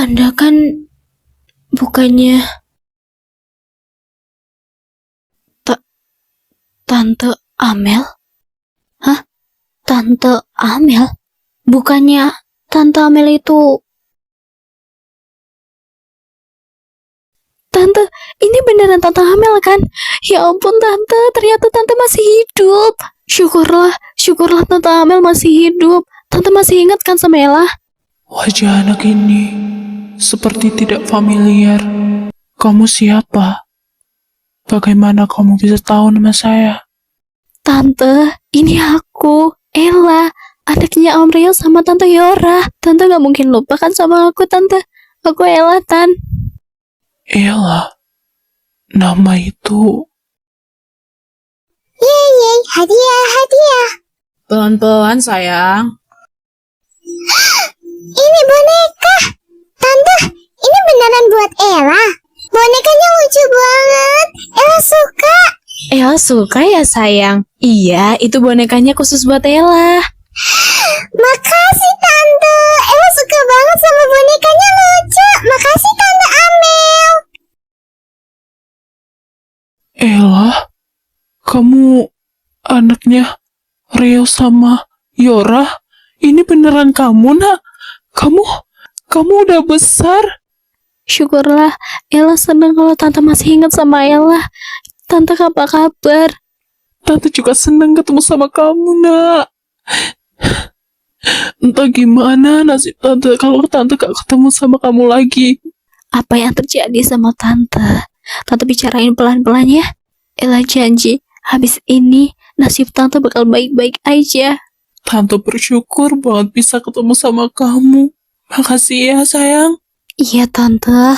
Anda kan bukannya ta- Tante Amel? Hah? Tante Amel? Bukannya Tante Amel itu... Tante, ini beneran Tante Amel kan? Ya ampun Tante, ternyata Tante masih hidup. Syukurlah Tante Amel masih hidup. Tante masih ingat kan sama Ella? Wajah anak ini seperti tidak familiar. Kamu siapa? Bagaimana kamu bisa tahu nama saya? Tante, ini aku, Ella, anaknya Om Rio sama Tante Yora. Tante gak mungkin lupa kan sama aku, Tante. Aku Ella, Tan. Ella, nama itu... Yeay, hadiah. Pelan-pelan sayang. Ini boneka. Tante, ini beneran buat Ella. Bonekanya lucu banget. Ella suka. Ella suka ya sayang? Iya, itu bonekanya khusus buat Ella. Makasih Tante. Ella suka banget sama bonekanya lucu. Makasih Tante Amel. Ella, kamu anaknya Rio sama Yora? Ini beneran kamu, nak? Kamu udah besar? Syukurlah, Ella senang kalau Tante masih ingat sama Ella. Tante apa kabar? Tante juga senang ketemu sama kamu, nak. Entah gimana nasib Tante kalau Tante gak ketemu sama kamu lagi. Apa yang terjadi sama Tante? Tante bicarain pelan-pelan ya. Ella janji, habis ini nasib Tante bakal baik-baik aja. Tante bersyukur banget bisa ketemu sama kamu. Makasih ya, sayang. Iya, Tante.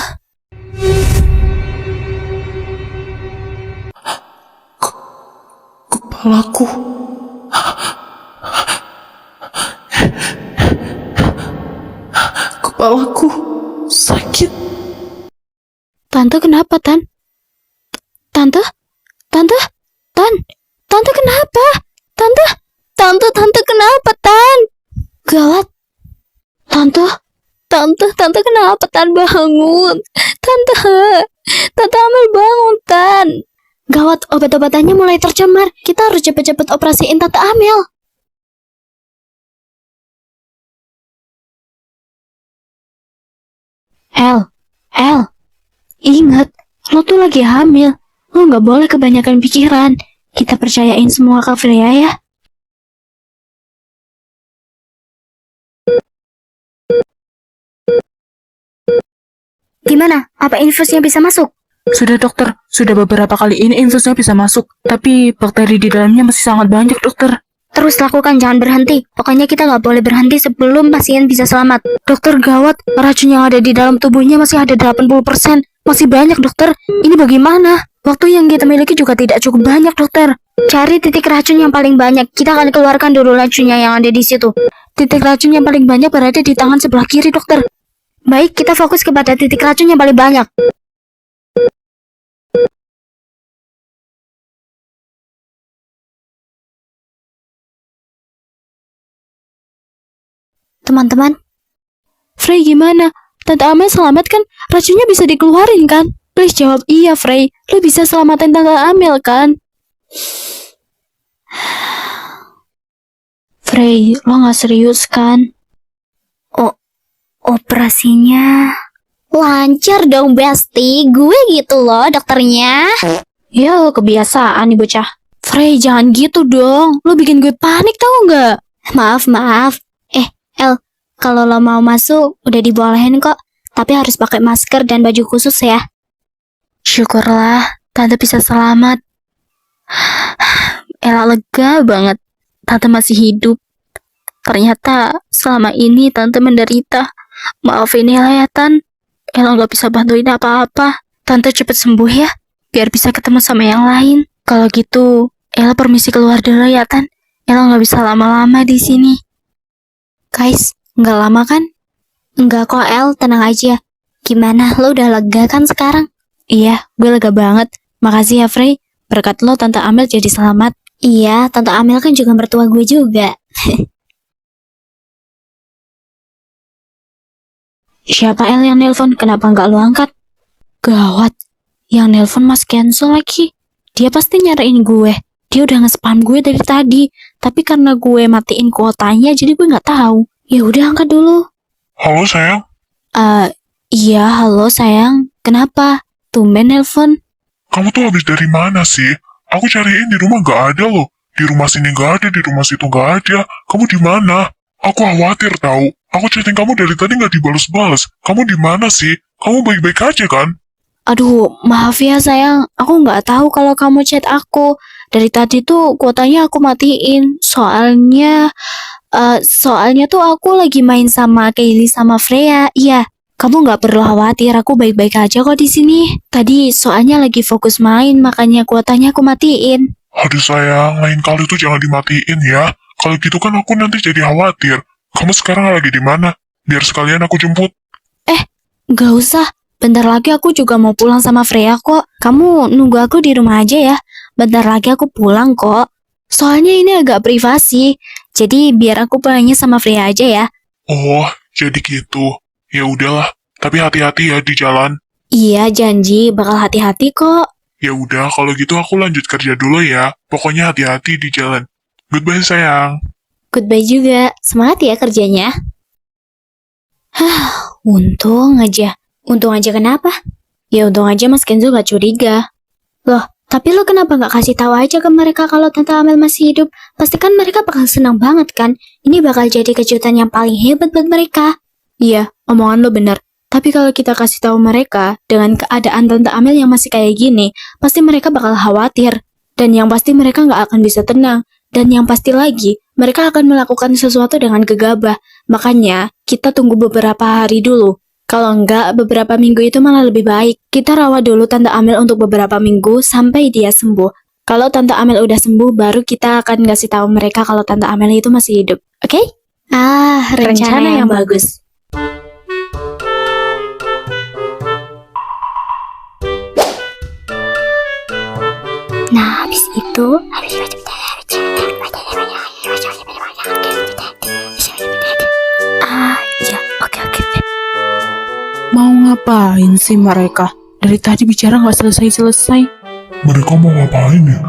Kepalaku. Kepalaku sakit. Tante kenapa, Tan? Tante? Tante? Tante kenapa? Tante kenapa, Tan? Gawat. Tante kenapa, Tan? Bangun. Tante Amel bangun, Tan. Gawat, obat-obatannya mulai tercemar. Kita harus cepet-cepet operasiin Tante Amel. El, ingat, lo tuh lagi hamil. Lo nggak boleh kebanyakan pikiran. Kita percayain semua ke Freya ya. Gimana? Apa infusnya bisa masuk? Sudah dokter, sudah beberapa kali ini infusnya bisa masuk. Tapi bakteri di dalamnya masih sangat banyak, dokter. Terus lakukan, jangan berhenti. Pokoknya kita nggak boleh berhenti sebelum pasien bisa selamat. Dokter, gawat, racun yang ada di dalam tubuhnya masih ada 80%. Masih banyak, dokter. Ini bagaimana? Waktu yang kita miliki juga tidak cukup banyak, dokter. Cari titik racun yang paling banyak. Kita akan keluarkan dulu racunnya yang ada di situ. Titik racun yang paling banyak berada di tangan sebelah kiri, dokter. Baik, kita fokus kepada titik racun yang paling banyak. Teman-teman, Frey gimana? Tante Amel selamat kan? Racunnya bisa dikeluarin kan? Please jawab iya, Frey. Lo bisa selamatin Tante Amel kan? Frey, lo gak serius kan? Operasinya... Lancar dong Besti. Gue gitu loh dokternya. Ya, kebiasaan nih bocah. Frey, jangan gitu dong. Lo bikin gue panik tau gak? Maaf. El, kalau lo mau masuk udah dibolehin kok. Tapi harus pakai masker dan baju khusus ya. Syukurlah, Tante bisa selamat. Ella lega banget. Tante masih hidup. Ternyata selama ini Tante menderita. Maafin Ella ya, Tan. Ella gak bisa bantuin apa-apa. Tante cepet sembuh ya, biar bisa ketemu sama yang lain. Kalau gitu, Ella permisi keluar dulu ya, Tan. Ella gak bisa lama-lama di sini. Guys, gak lama kan? Enggak kok El, tenang aja. Gimana, lo udah lega kan sekarang? Iya, gue lega banget. Makasih ya, Frey. Berkat lo, Tante Amel jadi selamat. Iya, Tante Amel kan juga mertua gue juga. Siapa El yang nelpon? Kenapa nggak lu angkat? Gawat, yang nelpon Mas Kenzo lagi. Dia pasti nyariin gue. Dia udah nge-spam gue dari tadi. Tapi karena gue matiin kuotanya, jadi gue nggak tahu. Ya udah angkat dulu. Halo sayang, Iya, halo sayang. Kenapa? Tumben nelpon. kamu tuh habis dari mana sih? Aku cariin di rumah gak ada loh. Di rumah sini gak ada, di rumah situ gak ada. Kamu di mana? Aku khawatir tahu. Aku chatting kamu dari tadi gak dibalas-balas. Kamu di mana sih? Kamu baik-baik aja kan? Aduh, maaf ya sayang. Aku nggak tahu kalau kamu chat aku. Dari tadi tuh kuotanya aku matiin. Soalnya tuh aku lagi main sama Kaylee sama Freya. Iya, kamu nggak perlu khawatir. Aku baik-baik aja kok di sini. Tadi soalnya lagi fokus main, makanya kuotanya aku matiin. Aduh sayang, lain kali tuh jangan dimatiin ya. Kalau gitu kan aku nanti jadi khawatir. Kamu sekarang lagi di mana? Biar sekalian aku jemput. Nggak usah. Bentar lagi aku juga mau pulang sama Freya kok. Kamu nunggu aku di rumah aja ya. Bentar lagi aku pulang kok. Soalnya ini agak privasi. Jadi biar aku pulangnya sama Freya aja ya. Oh, jadi gitu. Ya udahlah, tapi hati-hati ya di jalan. Iya, janji bakal hati-hati kok. Ya udah, kalau gitu aku lanjut kerja dulu ya. Pokoknya hati-hati di jalan. Goodbye sayang. Goodbye juga. Semangat ya kerjanya. Hah, untung aja. Untung aja kenapa? Ya untung aja Mas Kenzo gak curiga. Loh, tapi lo kenapa gak kasih tahu aja ke mereka kalau Tante Amel masih hidup? Pasti kan mereka bakal senang banget kan? Ini bakal jadi kejutan yang paling hebat buat mereka. Iya, omongan lo bener. Tapi kalau kita kasih tahu mereka dengan keadaan Tante Amel yang masih kayak gini, pasti mereka bakal khawatir. Dan yang pasti mereka nggak akan bisa tenang. Dan yang pasti lagi, mereka akan melakukan sesuatu dengan gegabah. Makanya, kita tunggu beberapa hari dulu. Kalau enggak, beberapa minggu itu malah lebih baik. Kita rawat dulu Tante Amel untuk beberapa minggu sampai dia sembuh. Kalau Tante Amel udah sembuh, baru kita akan ngasih tahu mereka kalau Tante Amel itu masih hidup. Oke? Rencana yang bagus. Nah, habis itu, ya, oke. Mau ngapain sih mereka? Dari tadi bicara nggak selesai-selesai. Mereka mau ngapain ya?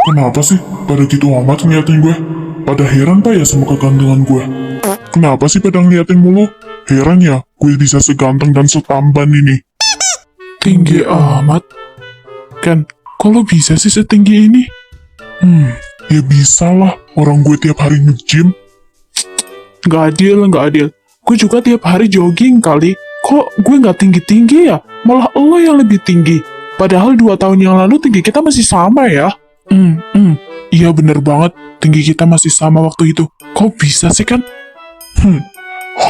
Kenapa sih pada gitu amat ngeliatin gue? Pada heran pak ya sama kegantengan gue? Kenapa sih pada ngeliatin mulu? Heran ya, gue bisa seganteng dan setampan ini. Tinggi amat? Kan, kalau bisa sih setinggi ini? Ya bisa lah, orang gue tiap hari nge-gym. Gak adil. Gue juga tiap hari jogging kali. Kok gue gak tinggi-tinggi ya? Malah lo yang lebih tinggi. Padahal 2 tahun yang lalu tinggi kita masih sama ya. Iya bener banget, tinggi kita masih sama waktu itu. Kok bisa sih kan?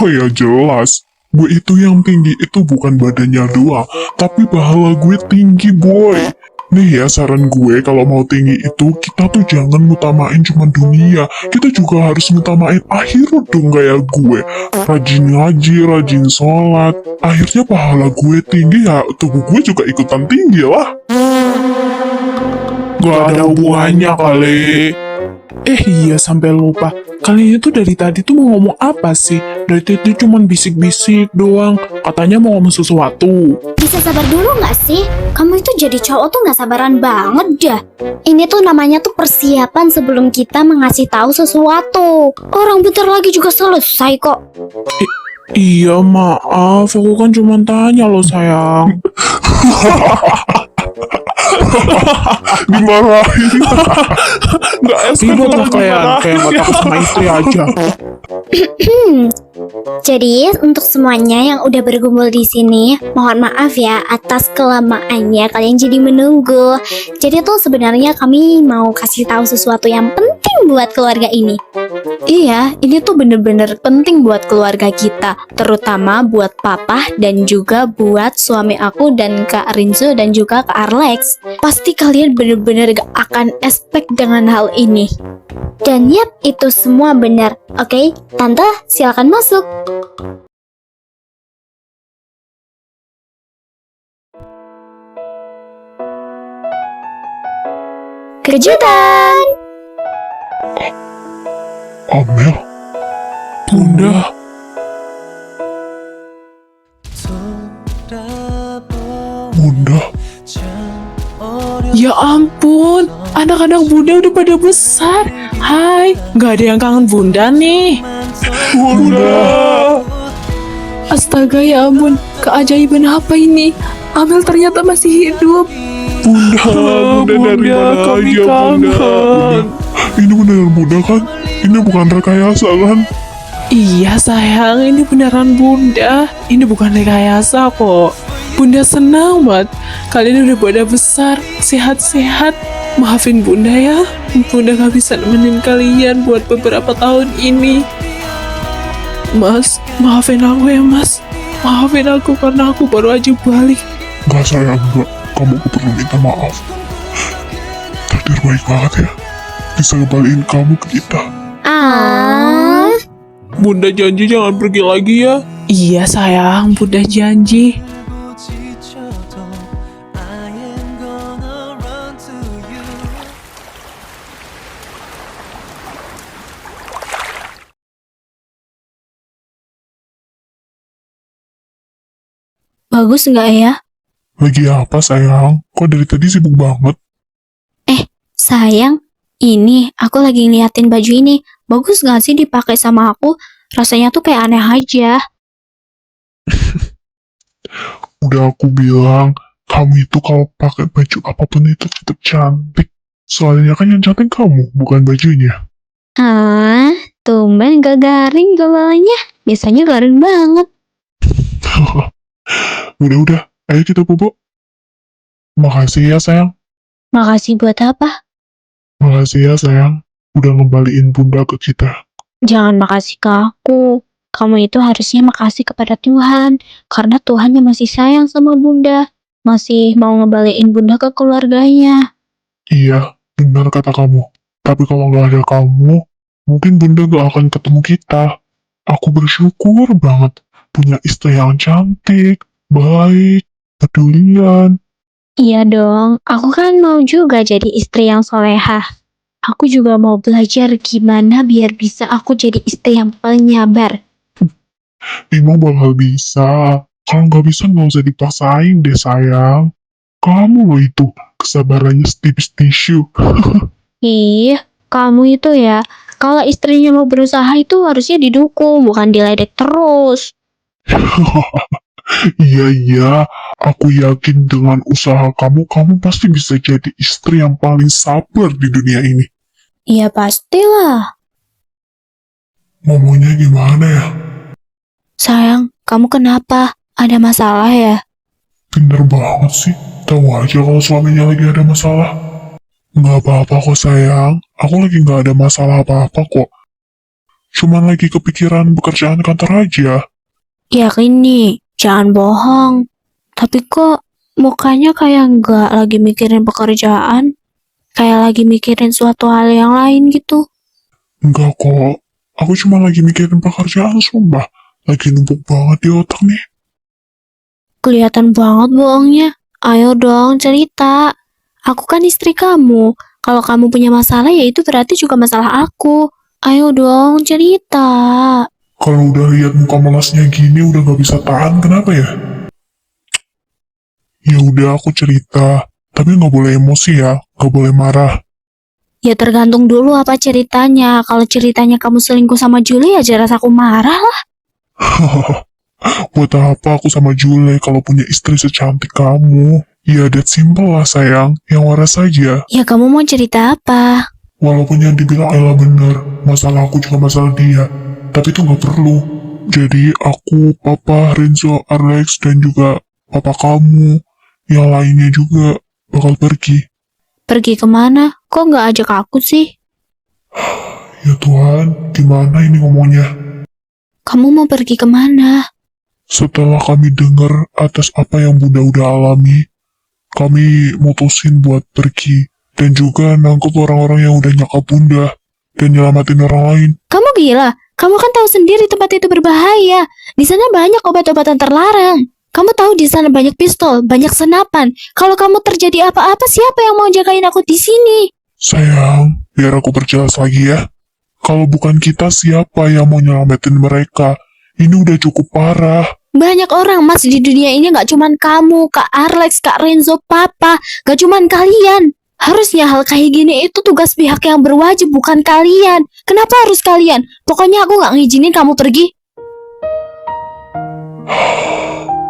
Oh ya jelas. Gue itu yang tinggi itu bukan badannya doang, tapi pahala gue tinggi boy. Nih ya saran gue kalau mau tinggi itu kita tuh jangan ngutamain cuma dunia, kita juga harus ngutamain akhirat dong kayak gue. Rajin ngaji, rajin sholat, akhirnya pahala gue tinggi ya tubuh gue juga ikutan tinggi lah. Gak ada hubungannya kali. Iya sampai lupa. Kalian itu dari tadi tuh mau ngomong apa sih? Dari tadi cuman bisik-bisik doang. Katanya mau ngomong sesuatu. Bisa sabar dulu nggak sih? Kamu itu jadi cowok tuh nggak sabaran banget dah. Ini tuh namanya tuh persiapan sebelum kita mengasih tahu sesuatu. Orang bentar lagi juga selesai kok. Iya maaf, aku kan cuma tanya loh sayang. Dimarahin. Nggak Ribut lah kayak nggak takut sama istri aja. Jadi untuk semuanya yang udah berkumpul di sini, mohon maaf ya atas kelamaannya kalian jadi menunggu. Jadi tuh sebenarnya kami mau kasih tahu sesuatu yang penting buat keluarga ini. Iya, ini tuh bener-bener penting buat keluarga kita, terutama buat papa dan juga buat suami aku dan Kak Rinzo dan juga Kak Arlex. Pasti kalian bener-bener gak akan expect dengan hal ini. Dan yap, itu semua benar. Oke, Tante, silakan masuk. kejutan. Amel, Bunda, Bunda, ya ampun, anak-anak Bunda udah pada besar. Hai, nggak ada yang kangen Bunda nih. Bunda. Astaga ya ampun, keajaiban apa ini? Amel ternyata masih hidup. Bunda dari mana kami aja, Bunda? kangen. Ini beneran Bunda kan? Ini bukan rekayasa kan? Iya sayang, ini beneran Bunda. Ini bukan rekayasa kok. Bunda senang banget. Kalian udah pada besar, sehat-sehat. Maafin Bunda ya. Bunda gak bisa nemenin kalian buat beberapa tahun ini. Mas, maafin aku ya mas. Maafin aku karena aku baru aja balik. Gak sayang, enggak. Kamu gak perlu minta maaf. Takdir baik banget ya. Bisa ngebalikin kamu ke kita. Ah, Bunda janji jangan pergi lagi ya. Iya sayang, Bunda janji. Bagus nggak ya? Lagi apa sayang? Kok dari tadi sibuk banget? Sayang, ini aku lagi ngeliatin baju ini. Bagus nggak sih dipakai sama aku? Rasanya tuh kayak aneh aja. Udah aku bilang, kamu itu kalau pakai baju apapun itu tetap cantik. Soalnya kan yang cantik kamu, bukan bajunya. tumben gak garing kepalanya. Biasanya garing banget. Udah, ayo kita bobo. Makasih ya sayang. Makasih buat apa? Makasih ya sayang. Udah ngembaliin Bunda ke kita. Jangan makasih ke aku. Kamu itu harusnya makasih kepada Tuhan. Karena Tuhan yang masih sayang sama Bunda. Masih mau ngebalikin Bunda ke keluarganya. Iya, benar kata kamu. Tapi kalau nggak ada kamu, mungkin Bunda nggak akan ketemu kita. Aku bersyukur banget punya istri yang cantik, baik, pedulian. Iya dong, aku kan mau juga jadi istri yang solehah. Aku juga mau belajar gimana biar bisa aku jadi istri yang penyabar. Emang bakal bisa. Kalau nggak bisa nggak usah dipaksain deh sayang. Kamu loh itu, kesabarannya setipis tisu. Ih, kamu itu ya, kalau istrinya mau berusaha itu harusnya didukung, bukan diledek terus. Iya, aku yakin dengan usaha kamu, kamu pasti bisa jadi istri yang paling sabar di dunia ini. Ya pastilah. Ngomongnya gimana ya? Sayang, kamu kenapa? Ada masalah ya? Bener banget sih. Tahu aja kalau suaminya lagi ada masalah. Nggak apa-apa kok sayang. Aku lagi nggak ada masalah apa-apa kok. Cuman lagi kepikiran pekerjaan kantor aja. Yakin nih, jangan bohong. Tapi kok mukanya kayak nggak lagi mikirin pekerjaan? Kayak lagi mikirin suatu hal yang lain gitu. Enggak kok. Aku cuma lagi mikirin pekerjaan sumpah. Lagi numpuk banget di otak nih. Kelihatan banget bohongnya. Ayo dong cerita. Aku kan istri kamu. Kalau kamu punya masalah ya itu berarti juga masalah aku. Ayo dong cerita. Kalau udah lihat muka melasnya gini udah gak bisa tahan, kenapa ya? Ya udah aku cerita. Tapi nggak boleh emosi ya. Nggak boleh marah. Ya tergantung dulu apa ceritanya. Kalau ceritanya kamu selingkuh sama Julie ya jelas aku marah lah. Buat apa aku sama Jule kalau punya istri secantik kamu? Ya that simple lah sayang, yang waras saja. Ya kamu mau cerita apa? Walaupun yang dibilang Ella bener, masalah aku juga masalah dia. Tapi itu nggak perlu. Jadi aku, Papa, Renzo, Alex, dan juga Papa kamu, yang lainnya juga bakal pergi. Pergi kemana? Kok nggak ajak aku sih? Ya Tuhan, gimana ini ngomongnya? Kamu mau pergi kemana? Setelah kami dengar atas apa yang Bunda udah alami, kami mutusin buat pergi. Dan juga nangkep orang-orang yang udah nyakap Bunda. Dan nyelamatin orang lain. Kamu gila? Kamu kan tahu sendiri tempat itu berbahaya. Di sana banyak obat-obatan terlarang. Kamu tahu di sana banyak pistol, banyak senapan. Kalau kamu terjadi apa-apa, siapa yang mau jagain aku di sini? Sayang, biar aku perjelas lagi ya. Kalau bukan kita, siapa yang mau nyelamatin mereka? Ini udah cukup parah. Banyak orang mas di dunia ini, gak cuman kamu, Kak Alex, Kak Renzo, Papa, gak cuman kalian. Harusnya hal kayak gini itu tugas pihak yang berwajib, bukan kalian. Kenapa harus kalian? Pokoknya aku gak ngizinin kamu pergi.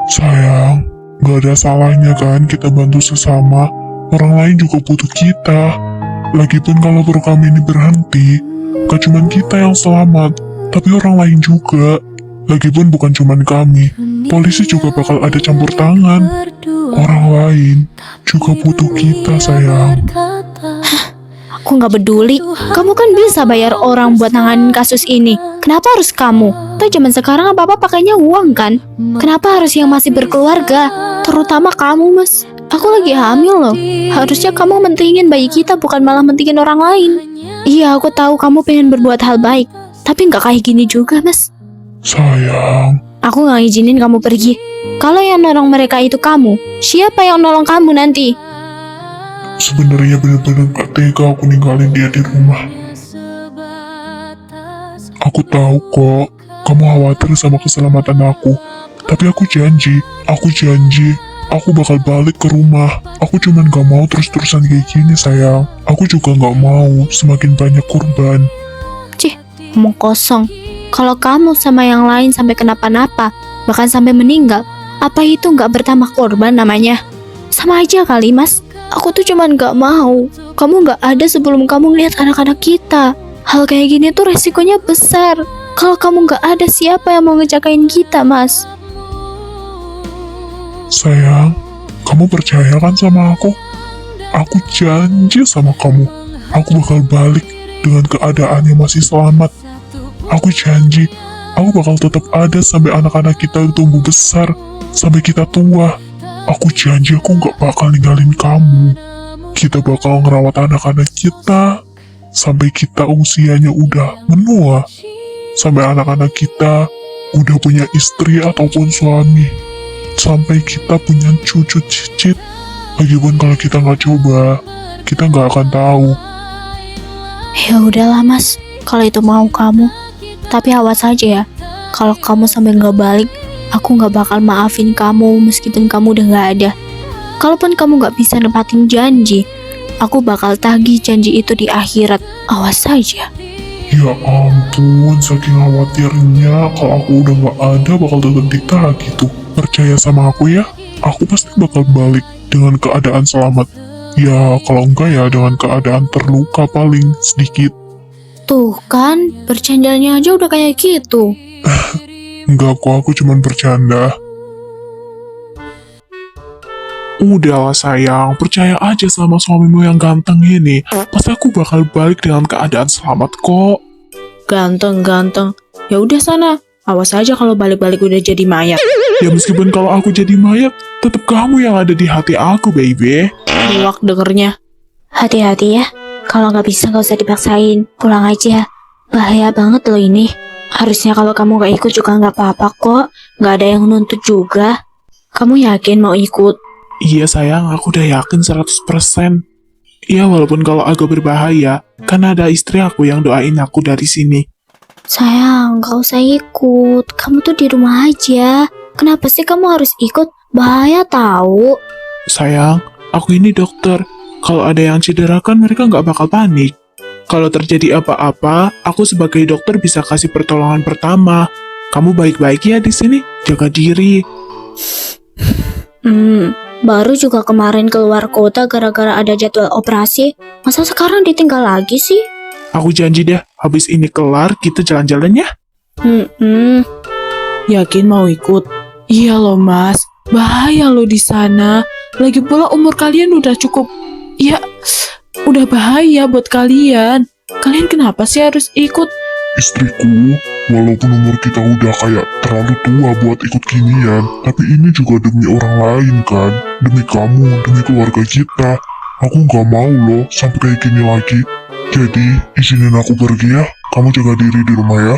Sayang, gak ada salahnya kan kita bantu sesama. Orang lain juga butuh kita. Lagipun kalau program ini berhenti, gak cuman kita yang selamat, tapi orang lain juga. Lagipun bukan cuman kami, polisi juga bakal ada campur tangan. Orang lain juga butuh kita, sayang. Aku gak peduli. Kamu kan bisa bayar orang buat nanganin kasus ini. Kenapa harus kamu? Tuh zaman sekarang apa-apa pakainya uang kan? Kenapa harus yang masih berkeluarga? Terutama kamu mas. Aku lagi hamil loh. Harusnya kamu mentingin bayi kita, bukan malah mentingin orang lain. Iya, aku tahu kamu pengen berbuat hal baik, tapi nggak kayak gini juga mas. Sayang, Aku nggak izinin kamu pergi. Kalau yang nolong mereka itu kamu, siapa yang nolong kamu nanti? sebenarnya bener-bener gak tega aku ninggalin dia di rumah. Aku tahu kok, kamu khawatir sama keselamatan aku. Tapi aku janji, aku bakal balik ke rumah. Aku cuman gak mau terus-terusan kayak gini, sayang. Aku juga gak mau semakin banyak korban. Cih, ngomong kosong. Kalau kamu sama yang lain sampai kenapa-napa, bahkan sampai meninggal, apa itu nggak bertambah korban namanya? Sama aja kali mas. Aku tuh cuman nggak mau kamu nggak ada sebelum kamu lihat anak-anak kita. Hal kayak gini tuh resikonya besar. Kalau kamu nggak ada, siapa yang mau ngejagain kita mas? Sayang, kamu percaya kan sama aku? Aku janji sama kamu, aku bakal balik dengan keadaan yang masih selamat. Aku janji, aku bakal tetap ada sampai anak-anak kita tumbuh besar, sampai kita tua. Aku janji aku gak bakal ninggalin kamu. Kita bakal ngerawat anak-anak kita, sampai kita usianya udah menua. Sampai anak-anak kita udah punya istri ataupun suami. Sampai kita punya cucu cicit. Lagipun kalau kita gak coba, kita gak akan tahu. Ya udahlah mas, kalau itu mau kamu. Tapi awas aja ya, kalau kamu sampai nggak balik, aku nggak bakal maafin kamu meskipun kamu udah nggak ada. Kalaupun kamu nggak bisa nepatin janji, aku bakal tagih janji itu di akhirat. Awas saja. Ya ampun, saking khawatirnya kalau aku udah gak ada bakal tetap ditagih tuh. Percaya sama aku ya, aku pasti bakal balik dengan keadaan selamat. Ya kalau enggak ya dengan keadaan terluka paling sedikit. Tuh kan, bercandanya aja udah kayak gitu. Enggak kok, aku cuman bercanda. Udahlah sayang, percaya aja sama suamimu yang ganteng ini. Pasti aku bakal balik dengan keadaan selamat kok. Ganteng. Ya udah sana. Awas aja kalau balik-balik udah jadi mayat. Ya meskipun kalau aku jadi mayat, tetap kamu yang ada di hati aku, baby. Muak dengernya. Hati-hati ya, kalau nggak bisa nggak usah dipaksain, pulang aja. Bahaya banget loh ini. Harusnya kalau kamu nggak ikut juga nggak apa-apa kok, nggak ada yang nuntut juga. Kamu yakin mau ikut? Iya sayang, aku udah yakin 100%. Iya walaupun kalau agak berbahaya, kan ada istri aku yang doain aku dari sini. Sayang, nggak usah ikut. Kamu tuh di rumah aja. Kenapa sih kamu harus ikut? Bahaya tahu. Sayang, aku ini dokter. Kalau ada yang cedera kan mereka nggak bakal panik. Kalau terjadi apa-apa, aku sebagai dokter bisa kasih pertolongan pertama. Kamu baik-baik ya di sini, jaga diri. Baru juga kemarin keluar kota gara-gara ada jadwal operasi. Masa sekarang ditinggal lagi sih? Aku janji deh, habis ini kelar kita jalan-jalan ya. Yakin mau ikut? Iya loh mas, bahaya loh di sana. Lagi pula umur kalian udah cukup. Ya, udah bahaya buat kalian. Kalian kenapa sih harus ikut? Istriku, walaupun umur kita udah kayak terlalu tua buat ikut ginian, tapi ini juga demi orang lain kan, demi kamu, demi keluarga kita. Aku gak mau loh sampai kayak gini lagi. Jadi, izinin aku pergi ya, kamu jaga diri di rumah ya.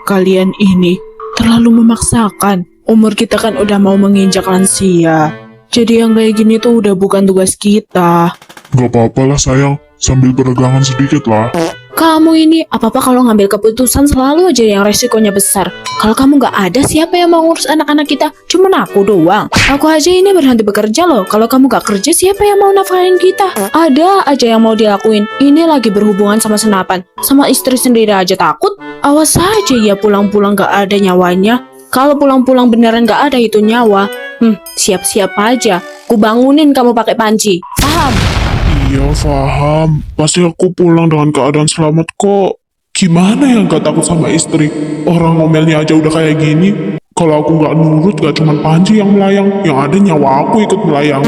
Kalian ini terlalu memaksakan. Umur kita kan udah mau menginjak lansia. Jadi yang kayak gini tuh udah bukan tugas kita. Gak apa-apa lah sayang, sambil peregangan sedikit lah. Kamu ini apa-apa kalau ngambil keputusan selalu aja yang resikonya besar. Kalau kamu nggak ada, siapa yang mau ngurus anak-anak kita? Cuman aku doang. Aku aja ini berhenti bekerja loh. Kalau kamu nggak kerja, siapa yang mau nafkahin kita? Ada aja yang mau dilakuin. Ini lagi berhubungan sama senapan. Sama istri sendiri aja takut. Awas aja ya pulang-pulang nggak ada nyawanya. Kalau pulang-pulang beneran nggak ada itu nyawa, siap-siap aja. Ku bangunin kamu pakai panci. Paham? Iya paham, pasti aku pulang dengan keadaan selamat kok. Gimana yang gak takut sama istri? Orang ngomelnya aja udah kayak gini. Kalau aku gak nurut, gak cuman Panji yang melayang, yang ada nyawa aku ikut melayang.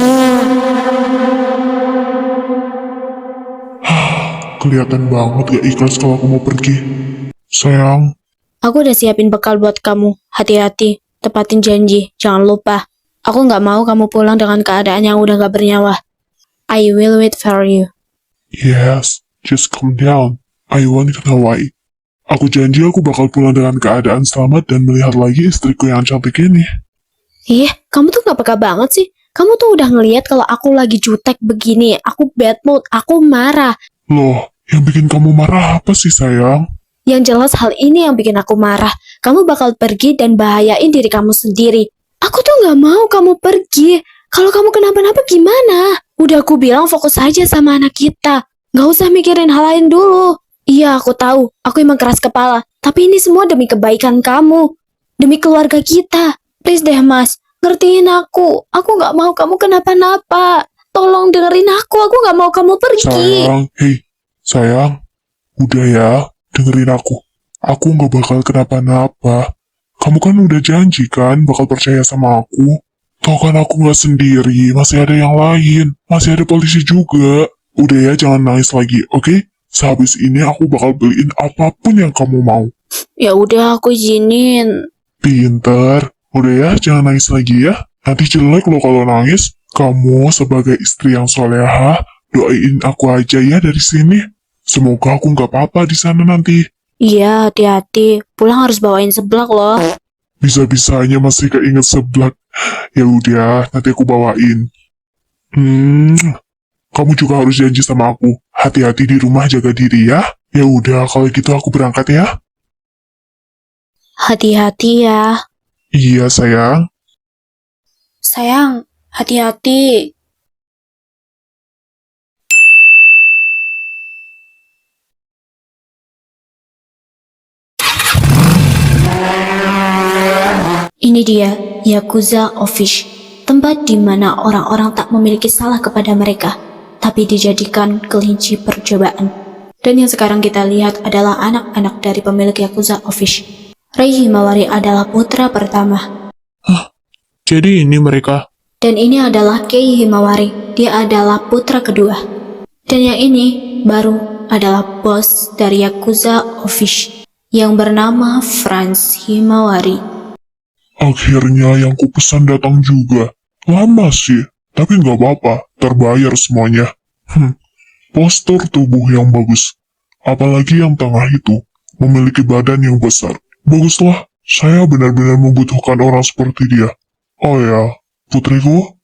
Kelihatan banget gak ikhlas kalau aku mau pergi. Sayang, Aku udah siapin bekal buat kamu. Hati-hati, tepatin janji. Jangan lupa. Aku nggak mau kamu pulang dengan keadaan yang udah gak bernyawa. I will wait for you. yes, just calm down. I want to Hawaii. Aku janji aku bakal pulang dengan keadaan selamat dan melihat lagi istriku yang cantik ini. Kamu tuh gak peka banget sih. Kamu tuh udah ngeliat kalau aku lagi jutek begini. Aku bad mood, aku marah. Loh, yang bikin kamu marah apa sih sayang? Yang jelas hal ini yang bikin aku marah. Kamu bakal pergi dan bahayain diri kamu sendiri. Aku tuh gak mau kamu pergi. Kalau kamu kenapa-napa gimana? Udah aku bilang fokus aja sama anak kita. Gak usah mikirin hal lain dulu. Iya, aku tahu. Aku emang keras kepala. Tapi ini semua demi kebaikan kamu. Demi keluarga kita. Please deh, Mas. Ngertiin aku. Aku gak mau kamu kenapa-napa. Tolong dengerin aku. Aku gak mau kamu pergi. Sayang, hei, sayang. Udah ya, dengerin aku. Aku gak bakal kenapa-napa. Kamu kan udah janji kan bakal percaya sama aku. Toh kan aku gak sendiri, masih ada yang lain. Masih ada polisi juga. Udah ya, jangan nangis lagi, oke? Sehabis ini aku bakal beliin apapun yang kamu mau. Ya udah, aku izinin. Pinter. Udah ya, jangan nangis lagi ya. Nanti jelek loh kalau nangis. Kamu sebagai istri yang soleha, doain aku aja ya dari sini. Semoga aku nggak apa-apa di sana nanti. Iya, hati-hati. Pulang harus bawain seblak loh. Bisa-bisanya masih keinget seblak. Ya udah, nanti aku bawain. Kamu juga harus janji sama aku. Hati-hati di rumah, jaga diri ya. Ya udah, kalau gitu aku berangkat ya. Hati-hati ya. Iya sayang. Sayang, hati-hati. Ini dia, Yakuza Office. Tempat di mana orang-orang tak memiliki salah kepada mereka, tapi dijadikan kelinci percobaan. Dan yang sekarang kita lihat adalah anak-anak dari pemilik Yakuza Office. Rei Himawari adalah putra pertama. Jadi ini mereka. Dan ini adalah Kei Himawari. Dia adalah putra kedua. Dan yang ini baru adalah bos dari Yakuza Office yang bernama Franz Himawari. Akhirnya yang kupesan datang juga. Lama sih, tapi nggak apa-apa, terbayar semuanya. Postur tubuh yang bagus. Apalagi yang tengah itu, memiliki badan yang besar. Baguslah, saya benar-benar membutuhkan orang seperti dia. Oh ya, putriku,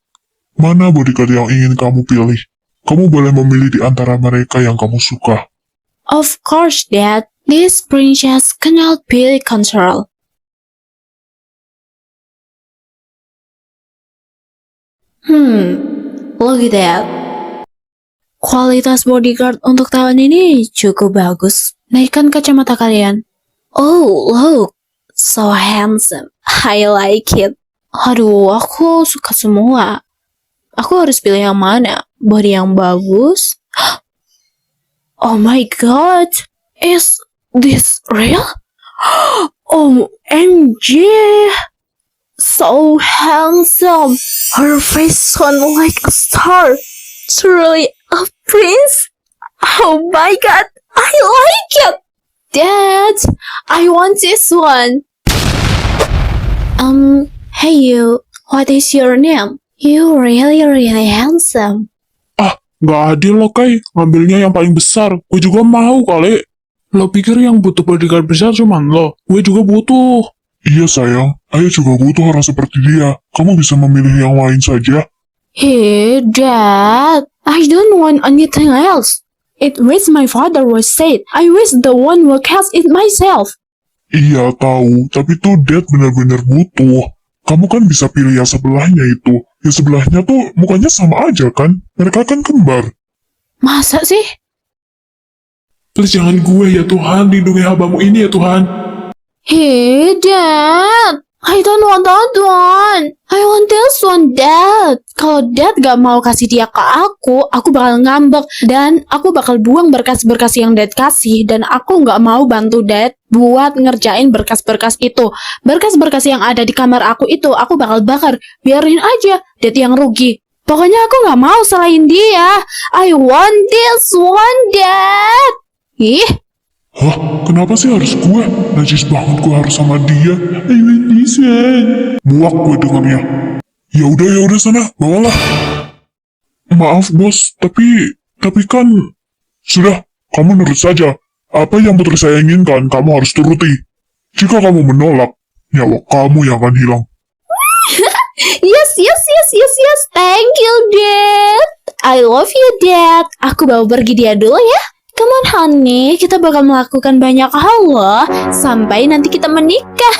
mana bodyguard yang ingin kamu pilih? Kamu boleh memilih di antara mereka yang kamu suka. Of course, Dad. This princess cannot be controlled. Look at that. Kualitas bodyguard untuk tahun ini cukup bagus. Naikkan kacamata kalian. Oh, look. So handsome. I like it. Aduh, aku suka semua. Aku harus pilih yang mana? Body yang bagus? Oh my god. Is this real? OMG. So handsome. Her face shone like a star. Truly a prince. Oh my god. I like it. Dad, I want this one. Hey you. What is your name? You really handsome. Nggak adil loh, Kai. Ngambilnya yang paling besar. Gue juga mau kali. Lo pikir yang butuh bodyguard besar cuman lo? Gue juga butuh. Iya sayang, Ayah juga butuh orang seperti dia. Kamu bisa memilih yang lain saja. Hey, Dad. I don't want anything else. It wish my father was said. I wish the one who cast it myself. Iya tahu, tapi tuh Dad benar-benar butuh. Kamu kan bisa pilih yang sebelahnya itu. Yang sebelahnya tuh mukanya sama aja kan? Mereka kan kembar. Masa sih? Please jangan gue ya Tuhan, lindungi hambamu ini ya Tuhan. Hey, Dad. I don't want that one. I want this one, Dad. Kalau Dad gak mau kasih dia ke aku bakal ngambek. Dan aku bakal buang berkas-berkas yang Dad kasih. Dan aku gak mau bantu Dad buat ngerjain berkas-berkas itu. Berkas-berkas yang ada di kamar aku itu, aku bakal bakar. Biarin aja Dad yang rugi. Pokoknya aku gak mau selain dia. I want this one, Dad. Ih, Hah? Kenapa sih harus gue? Najis banget gue harus sama dia. Ayo bisa. Muak gue dengannya. Ya udah sana, bawalah. Maaf bos, tapi kan sudah, kamu nurut saja. Apa yang putri saya inginkan, kamu harus turuti. Jika kamu menolak, nyawa kamu yang akan hilang. yes. Thank you, Dad. I love you, Dad. Aku bawa pergi dia dulu ya. Come on, honey. Kita bakal melakukan banyak hal loh. Sampai nanti kita menikah.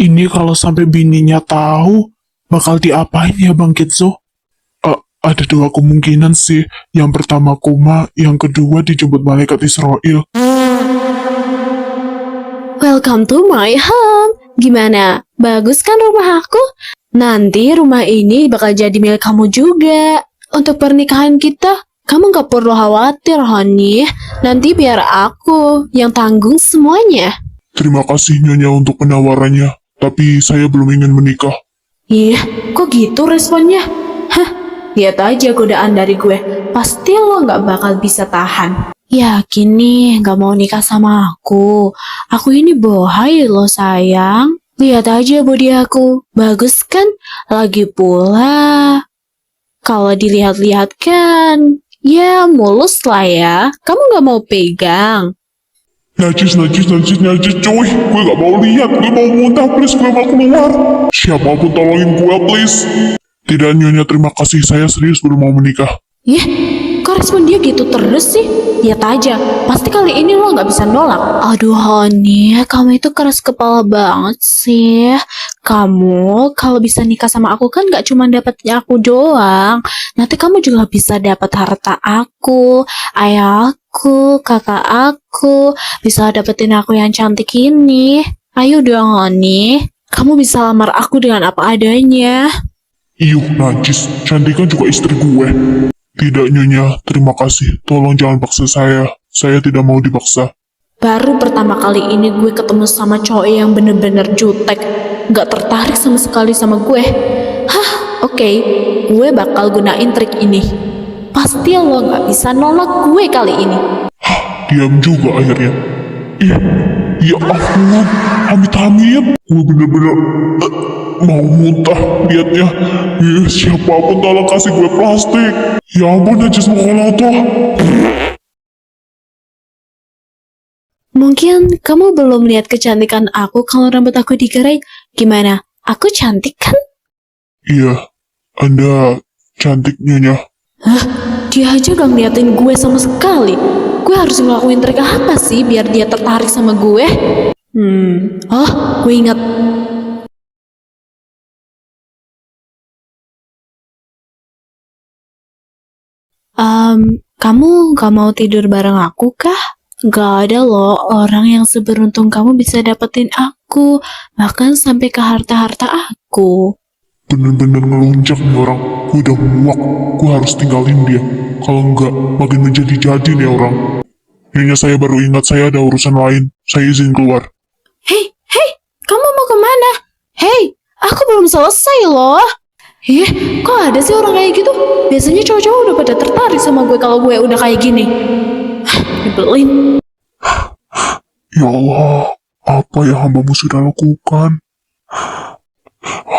Ini kalau sampai bininya tahu, bakal diapain ya Bang Kitso? Ada dua kemungkinan sih. Yang pertama koma, yang kedua dijemput malaikat Israel. Welcome to my home. Gimana? Bagus kan rumah aku? Nanti rumah ini bakal jadi milik kamu juga. Untuk pernikahan kita, kamu gak perlu khawatir, honey. Nanti biar aku yang tanggung semuanya. Terima kasih Nyonya untuk penawarannya, tapi saya belum ingin menikah. Ih, kok gitu responnya? Hah, lihat aja godaan dari gue. Pasti lo gak bakal bisa tahan. Yakin nih gak mau nikah sama aku. Aku ini bohai lo sayang. Lihat aja body aku. Bagus kan? Lagi pula, kalau dilihat-lihat kan, ya mulus lah ya. Kamu gak mau pegang. Najis cuy. Gue gak mau lihat, gue mau muntah please, gue mau keluar. Siapapun tolongin gue please. Tidak Nyonya, terima kasih, saya serius belum mau menikah. Yeh, kok respon dia gitu terus sih? Lihat aja, pasti kali ini lo gak bisa nolak. Aduh honey, kamu itu keras kepala banget sih. Kamu kalau bisa nikah sama aku kan gak cuma dapatnya aku doang. Nanti kamu juga bisa dapat harta aku, ayahku, kakak aku, bisa dapetin aku yang cantik ini. Ayo dong honey, kamu bisa lamar aku dengan apa adanya. Iyuh najis, cantik kan juga istri gue. Tidak Nyonya, terima kasih. Tolong jangan paksa saya. Saya tidak mau dipaksa. Baru pertama kali ini gue ketemu sama cowok yang bener-bener jutek. Gak tertarik sama sekali sama gue. Hah, oke. Gue bakal gunain trik ini. Pasti lo gak bisa nolak gue kali ini. Diam juga akhirnya. Ya ampun, amit-amit. Gue bener-bener mau muntah liatnya. Siapapun tolong kasih gue plastik. Ya ampun, najis mokolotoh. Mungkin kamu belum lihat kecantikan aku kalau rambut aku digerai. Gimana? Aku cantik kan? Iya, Anda cantik Nyonya. Hah? Dia aja gak ngeliatin gue sama sekali. Gue harus ngelakuin trik apa sih biar dia tertarik sama gue? Oh, gue ingat. Kamu gak mau tidur bareng aku kah? Gak ada loh orang yang seberuntung kamu bisa dapetin aku, bahkan sampai ke harta-harta aku. Bener-bener ngelunjak nih orang. Gue udah muak. Gue harus tinggalin dia. Kalau enggak, makin menjadi-jadi nih orang. Nyonya, saya baru ingat saya ada urusan lain. Saya izin keluar. Hei, kamu mau kemana? Hei, aku belum selesai loh. Kok ada sih orang kayak gitu? Biasanya cowok-cowok udah pada tertarik sama gue kalau gue udah kayak gini. Nyebelin. Ya Allah, apa yang hambamu sudah lakukan?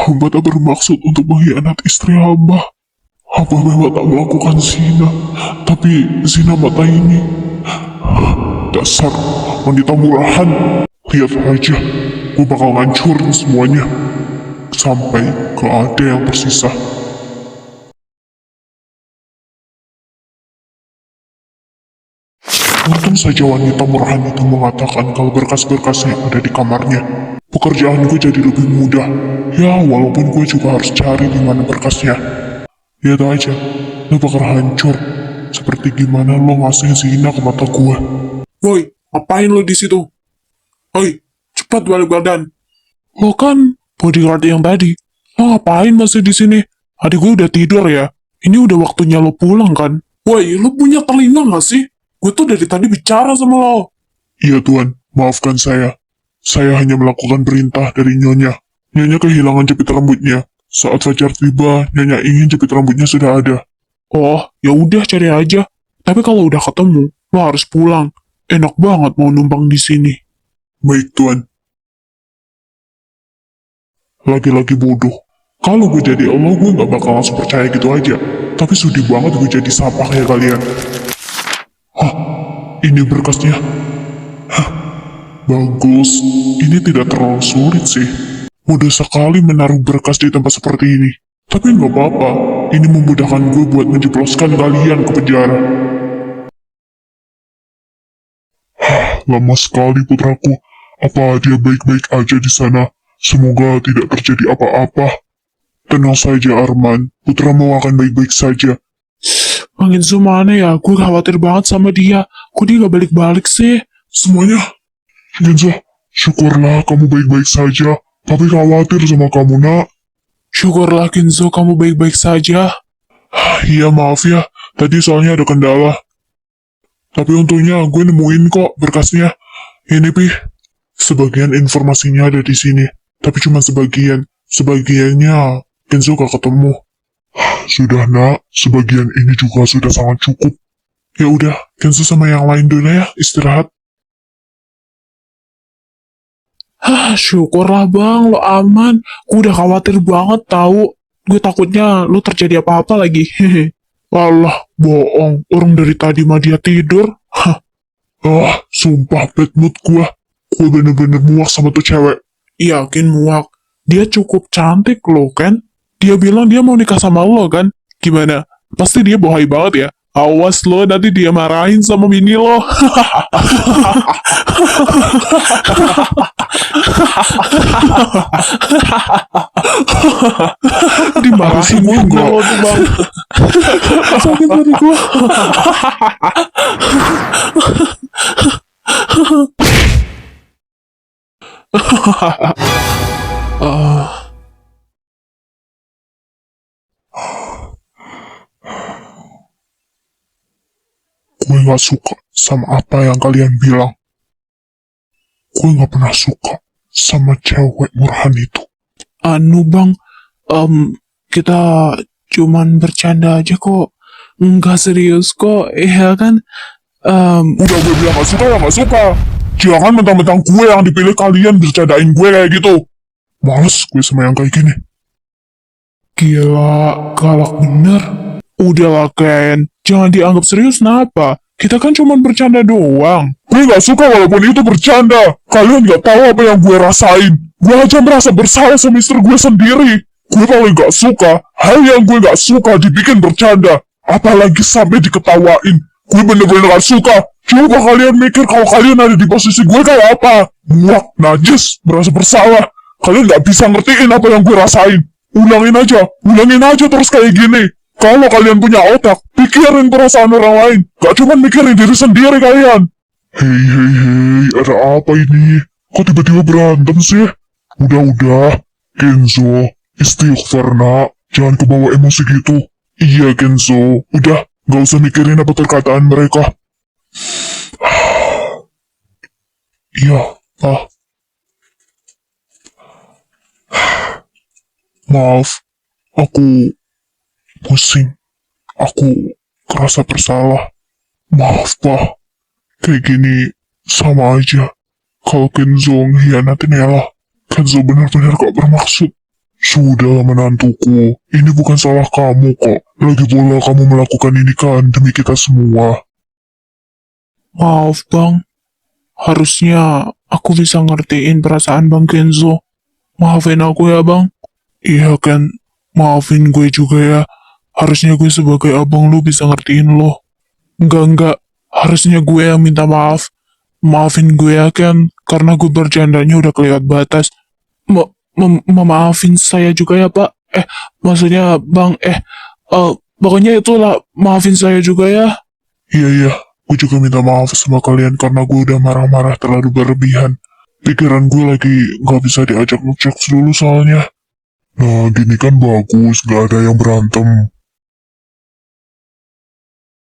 Hamba tak bermaksud untuk mengkhianati istri hamba. Hamba memang tak melakukan zina, tapi zina mata ini. Dasar wanita murahan. Lihat aja, gue bakal ngancurin semuanya. Sampai gak ada yang tersisa. Untung saja wanita murahan itu mengatakan kalau berkas-berkasnya ada di kamarnya. Pekerjaan gue jadi lebih mudah. Ya, walaupun gue juga harus cari di mana berkasnya. Ya tau aja, lo bakal hancur. Seperti gimana lo ngasih zina ke mata gue. Woi, ngapain lo di situ? Woi, cepat balik badan. Lo kan bodyguard yang tadi. Lo ngapain masih di sini? Adik gue udah tidur ya. Ini udah waktunya lo pulang kan? Woi, lo punya telinga gak sih? Gue tuh dari tadi bicara sama lo. Iya tuan, maafkan saya. Saya hanya melakukan perintah dari Nyonya. Nyonya kehilangan jepit rambutnya. Saat Fajar tiba, Nyonya ingin jepit rambutnya sudah ada. Oh, ya udah cari aja. Tapi kalau udah ketemu, lo harus pulang. Enak banget mau numpang di sini. Baik tuan. Lagi-lagi bodoh. Kalau gue jadi Allah, gue gak bakal langsung percaya gitu aja. Tapi sudi banget gue jadi sampah kayak kalian. Hah, ini berkasnya. Hah, bagus. Ini tidak terlalu sulit sih. Mudah sekali menaruh berkas di tempat seperti ini. Tapi nggak apa-apa. Ini memudahkan gue buat menjebloskan kalian ke penjara. Hah, lama sekali putraku. Apa dia baik-baik aja di sana? Semoga tidak terjadi apa-apa. Tenang saja Arman. Putramu akan baik-baik saja. Bang Enzo mana ya? Gue khawatir banget sama dia. Kok dia gak balik-balik sih? Semuanya. Genzo, syukurlah kamu baik-baik saja. Tapi khawatir sama kamu nak. Syukurlah Kenzo kamu baik-baik saja. Iya maaf ya, tadi soalnya ada kendala. Tapi untungnya gue nemuin kok berkasnya. Ini Pi, sebagian informasinya ada di sini. Tapi cuma sebagian. Sebagiannya Kenzo gak ketemu. Sudah nak, sebagian ini juga sudah sangat cukup. Ya udah, Kenzo sama yang lain dulu ya, istirahat. Syukurlah bang, lo aman. Gue udah khawatir banget tahu. Gue takutnya lo terjadi apa-apa lagi. Alah, bohong. Orang dari tadi mah dia tidur. Hah. Sumpah bad mood gue. Gue bener-bener muak sama tuh cewek. Yakin muak. Dia cukup cantik lo kan? Dia bilang dia mau nikah sama lo kan? Gimana? Pasti dia bohai banget ya? Awas lo, nanti dia marahin sama bini lo. Dimarahin juga lo tuh bang. Sakit hati gue. Gue gak suka sama apa yang kalian bilang. Gue gak pernah suka sama cewek murahan itu. Anu bang, kita cuman bercanda aja kok. Enggak serius kok, iya kan? Udah gue bilang gak suka ya gak suka. Jangan mentang-mentang gue yang dipilih kalian bercandain gue kayak gitu. Males gue sama yang kayak gini. Gila, galak bener. Udahlah Ken, jangan dianggap serius kenapa? Kita kan cuma bercanda doang. Gue gak suka walaupun itu bercanda. Kalian gak tahu apa yang gue rasain. Gue aja merasa bersalah sama istri gue sendiri. Gue paling gak suka hal yang gue gak suka dibikin bercanda. Apalagi sampai diketawain. Gue bener-bener gak suka. Coba kalian mikir kalau kalian ada di posisi gue kayak apa. Muak, najis, merasa bersalah. Kalian gak bisa ngertiin apa yang gue rasain. Ulangin aja terus kayak gini. Kalau kalian punya otak, pikirin perasaan orang lain. Gak cuma mikirin diri sendiri kalian. Hei, ada apa ini? Kok tiba-tiba berantem sih? Udah, Kenzo, istighfar nak. Jangan kebawa emosi gitu. Iya Kenzo, udah, gak usah mikirin apa perkataan mereka. Iya, Maaf, aku pusing. Aku kerasa bersalah. Maaf, Pak. Kayak gini sama aja. Kalau Kenzo ngehianatin Ella, Kenzo benar-benar gak bermaksud. Sudah menantuku, ini bukan salah kamu kok. Lagi pula kamu melakukan ini kan demi kita semua. Maaf bang, harusnya aku bisa ngertiin perasaan bang Kenzo. Maafin aku ya bang. Iya kan, maafin gue juga ya. Harusnya gue sebagai abang lu bisa ngertiin lo. Enggak, harusnya gue yang minta maaf. Maafin gue ya Ken, karena gue bercandanya udah kelewat batas. Maafin saya juga ya Pak. Maksudnya Bang, pokoknya itulah, maafin saya juga ya. Iya, gue juga minta maaf sama kalian karena gue udah marah-marah terlalu berlebihan. Pikiran gue lagi gak bisa diajak ngecek dulu soalnya. Nah, gini kan bagus, gak ada yang berantem.